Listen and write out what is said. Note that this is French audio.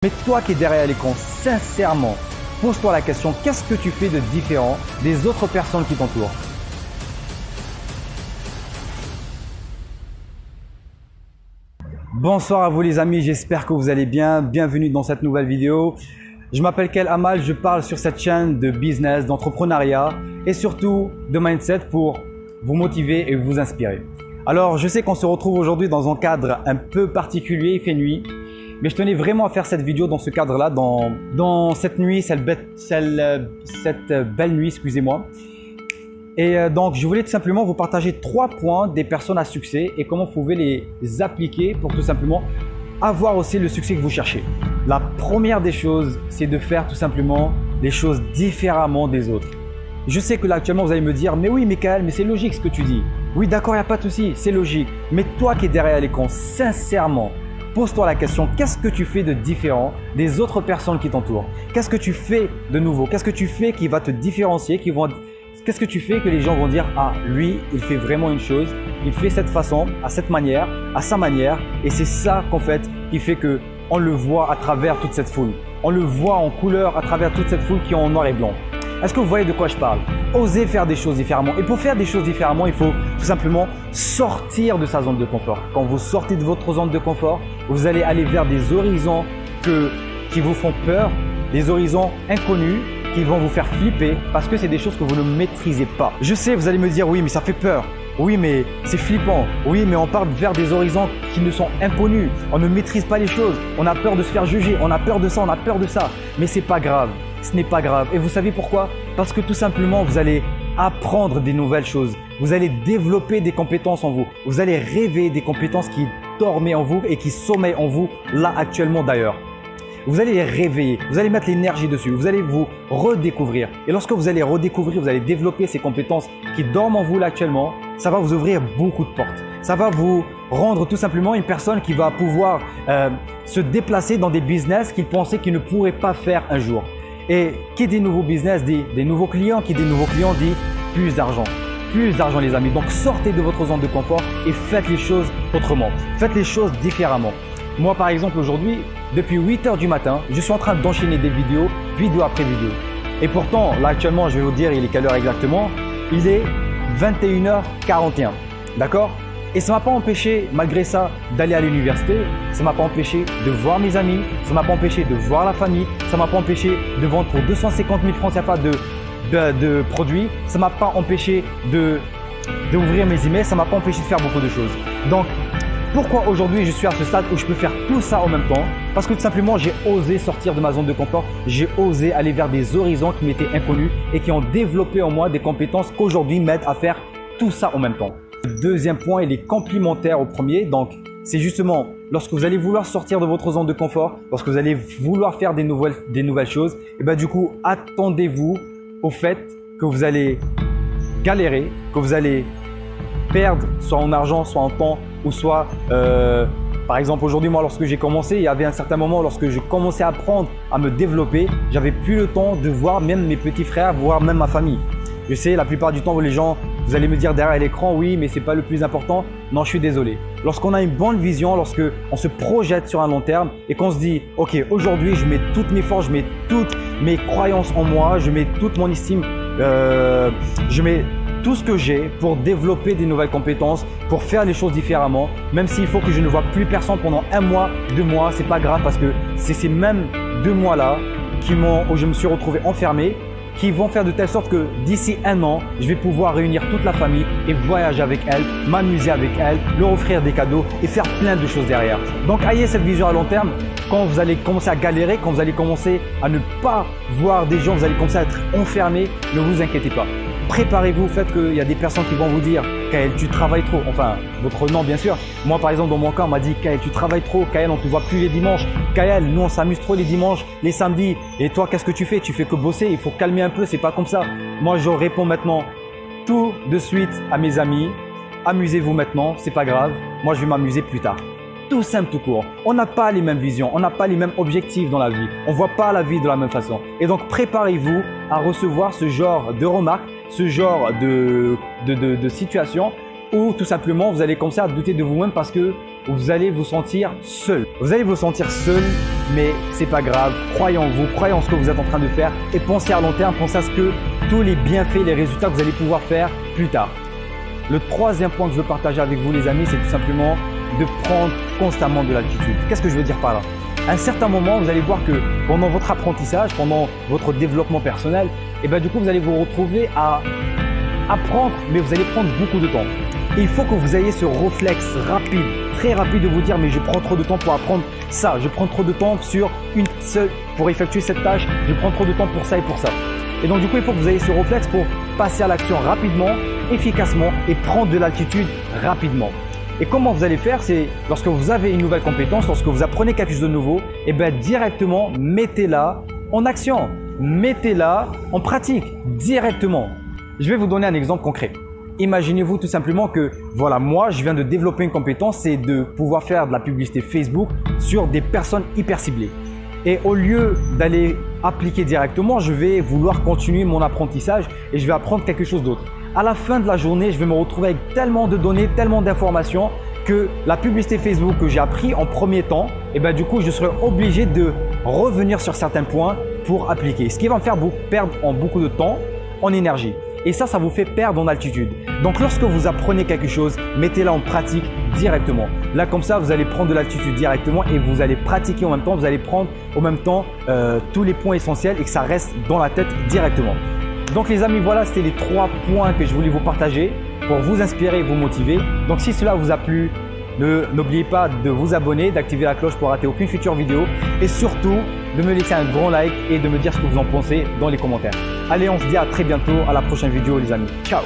Mais toi qui es derrière l'écran, sincèrement, pose-toi la question, qu'est-ce que tu fais de différent des autres personnes qui t'entourent? Bonsoir à vous les amis, j'espère que vous allez bien. Bienvenue dans cette nouvelle vidéo. Je m'appelle Kel Amal, je parle sur cette chaîne de business, d'entrepreneuriat et surtout de mindset pour vous motiver et vous inspirer. Alors, je sais qu'on se retrouve aujourd'hui dans un cadre un peu particulier, il fait nuit. Mais je tenais vraiment à faire cette vidéo dans ce cadre-là, dans cette nuit, cette belle nuit, excusez-moi. Et donc, je voulais tout simplement vous partager 3 points des personnes à succès et comment vous pouvez les appliquer pour tout simplement avoir aussi le succès que vous cherchez. La première des choses, c'est de faire tout simplement les choses différemment des autres. Je sais que là, actuellement, vous allez me dire « Mais oui, Michael, mais c'est logique ce que tu dis. » Oui, d'accord, il n'y a pas de souci, c'est logique. Mais toi qui es derrière l'écran, sincèrement, pose-toi la question, qu'est-ce que tu fais de différent des autres personnes qui t'entourent? Qu'est-ce que tu fais de nouveau? Qu'est-ce que tu fais qui va te différencier, qu'est-ce que tu fais que les gens vont dire « Ah, lui, il fait vraiment une chose, il fait cette façon, à cette manière, à sa manière. » Et c'est ça qu'en fait, qui fait qu'on le voit à travers toute cette foule. On le voit en couleur à travers toute cette foule qui est en noir et blanc. Est-ce que vous voyez de quoi je parle? Oser faire des choses différemment. Et pour faire des choses différemment, il faut tout simplement sortir de sa zone de confort. Quand vous sortez de votre zone de confort, vous allez aller vers des horizons qui vous font peur, des horizons inconnus qui vont vous faire flipper parce que c'est des choses que vous ne maîtrisez pas. Je sais, vous allez me dire, oui, mais ça fait peur. Oui, mais c'est flippant. Oui, mais on part vers des horizons qui ne sont inconnus. On ne maîtrise pas les choses. On a peur de se faire juger. On a peur de ça, on a peur de ça. Mais c'est pas grave. Ce n'est pas grave. Et vous savez pourquoi? Parce que tout simplement, vous allez apprendre des nouvelles choses. Vous allez développer des compétences en vous. Vous allez rêver des compétences qui dormaient en vous et qui sommeillent en vous là actuellement d'ailleurs. Vous allez les réveiller, vous allez mettre l'énergie dessus, vous allez vous redécouvrir. Et lorsque vous allez redécouvrir, vous allez développer ces compétences qui dorment en vous là actuellement, ça va vous ouvrir beaucoup de portes. Ça va vous rendre tout simplement une personne qui va pouvoir se déplacer dans des business qu'il pensait qu'il ne pourrait pas faire un jour. Et qui dit nouveau business dit des nouveaux clients, qui dit nouveaux clients dit plus d'argent. Plus d'argent les amis. Donc sortez de votre zone de confort et faites les choses autrement. Faites les choses différemment. Moi par exemple aujourd'hui, depuis 8 h du matin, je suis en train d'enchaîner des vidéos, vidéo après vidéo. Et pourtant, là actuellement, je vais vous dire il est quelle heure exactement. Il est 21 h 41. D'accord? Et ça ne m'a pas empêché, malgré ça, d'aller à l'université. Ça ne m'a pas empêché de voir mes amis. Ça ne m'a pas empêché de voir la famille. Ça ne m'a pas empêché de vendre pour 250 000 francs CFA de produits. Ça ne m'a pas empêché d'ouvrir mes emails. Ça ne m'a pas empêché de faire beaucoup de choses. Donc, pourquoi aujourd'hui je suis à ce stade où je peux faire tout ça en même temps? Parce que tout simplement j'ai osé sortir de ma zone de confort, j'ai osé aller vers des horizons qui m'étaient inconnus et qui ont développé en moi des compétences qu'aujourd'hui m'aident à faire tout ça en même temps. Le deuxième point, il est complémentaire au premier, donc c'est justement lorsque vous allez vouloir sortir de votre zone de confort, lorsque vous allez vouloir faire des nouvelles choses, et bien du coup attendez-vous au fait que vous allez galérer, que vous allez perdre soit en argent, soit en temps, ou soit, par exemple aujourd'hui moi lorsque j'ai commencé, il y avait un certain moment lorsque je commençais à apprendre à me développer, j'avais plus le temps de voir même mes petits frères, voire même ma famille. Je sais, la plupart du temps les gens, vous allez me dire derrière l'écran, oui mais c'est pas le plus important. Non, je suis désolé. Lorsqu'on a une bonne vision, lorsque on se projette sur un long terme et qu'on se dit, ok aujourd'hui je mets toutes mes forces, je mets toutes mes croyances en moi, je mets toute mon estime, je mets tout ce que j'ai pour développer des nouvelles compétences, pour faire les choses différemment, même s'il faut que je ne vois plus personne pendant 1 mois, 2 mois, c'est pas grave parce que c'est ces mêmes 2 mois-là où je me suis retrouvé enfermé, qui vont faire de telle sorte que d'ici 1 an, je vais pouvoir réunir toute la famille et voyager avec elle, m'amuser avec elle, leur offrir des cadeaux et faire plein de choses derrière. Donc ayez cette vision à long terme. Quand vous allez commencer à galérer, quand vous allez commencer à ne pas voir des gens, vous allez commencer à être enfermé, ne vous inquiétez pas. Préparez-vous au fait qu'il y a des personnes qui vont vous dire « Kael, tu travailles trop ». Enfin, votre nom bien sûr. Moi par exemple dans mon cas, on m'a dit « Kael, tu travailles trop. Kael, on ne te voit plus les dimanches. Kael, nous on s'amuse trop les dimanches, les samedis. Et toi, qu'est-ce que tu fais? Tu fais que bosser. Il faut calmer un peu, c'est pas comme ça. » Moi je réponds maintenant tout de suite à mes amis. Amusez-vous maintenant, c'est pas grave. Moi je vais m'amuser plus tard. Tout simple, tout court. On n'a pas les mêmes visions, on n'a pas les mêmes objectifs dans la vie. On ne voit pas la vie de la même façon. Et donc préparez-vous à recevoir ce genre de remarques, ce genre de situation où tout simplement vous allez commencer à douter de vous-même parce que où vous allez vous sentir seul. Vous allez vous sentir seul, mais c'est pas grave. Croyez en vous, croyez en ce que vous êtes en train de faire et pensez à long terme, pensez à ce que tous les bienfaits, les résultats que vous allez pouvoir faire plus tard. Le troisième point que je veux partager avec vous les amis, c'est tout simplement de prendre constamment de l'altitude. Qu'est-ce que je veux dire par là? À un certain moment, vous allez voir que pendant votre apprentissage, pendant votre développement personnel, et du coup, vous allez vous retrouver à apprendre, mais vous allez prendre beaucoup de temps. Et il faut que vous ayez ce réflexe rapide, très rapide de vous dire mais je prends trop de temps pour apprendre ça, je prends trop de temps sur une seule, pour effectuer cette tâche, je prends trop de temps pour ça et pour ça. Et donc du coup, il faut que vous ayez ce réflexe pour passer à l'action rapidement, efficacement et prendre de l'altitude rapidement. Et comment vous allez faire, c'est lorsque vous avez une nouvelle compétence, lorsque vous apprenez quelque chose de nouveau, et directement mettez-la en action, mettez-la en pratique directement. Je vais vous donner un exemple concret. Imaginez-vous tout simplement que voilà, moi je viens de développer une compétence, c'est de pouvoir faire de la publicité Facebook sur des personnes hyper ciblées. Et au lieu d'aller appliquer directement, je vais vouloir continuer mon apprentissage et je vais apprendre quelque chose d'autre. À la fin de la journée, je vais me retrouver avec tellement de données, tellement d'informations que la publicité Facebook que j'ai appris en premier temps, du coup, je serai obligé de revenir sur certains points pour appliquer. Ce qui va me faire perdre beaucoup de temps, en énergie. Et ça vous fait perdre en altitude. Donc, lorsque vous apprenez quelque chose, mettez-la en pratique directement. Là, comme ça, vous allez prendre de l'altitude directement et vous allez pratiquer en même temps. Vous allez prendre en même temps tous les points essentiels et que ça reste dans la tête directement. Donc, les amis, voilà, c'était les 3 points que je voulais vous partager pour vous inspirer et vous motiver. Donc, si cela vous a plu, n'oubliez pas de vous abonner, d'activer la cloche pour rater aucune future vidéo et surtout de me laisser un grand like et de me dire ce que vous en pensez dans les commentaires. Allez, on se dit à très bientôt, à la prochaine vidéo les amis. Ciao!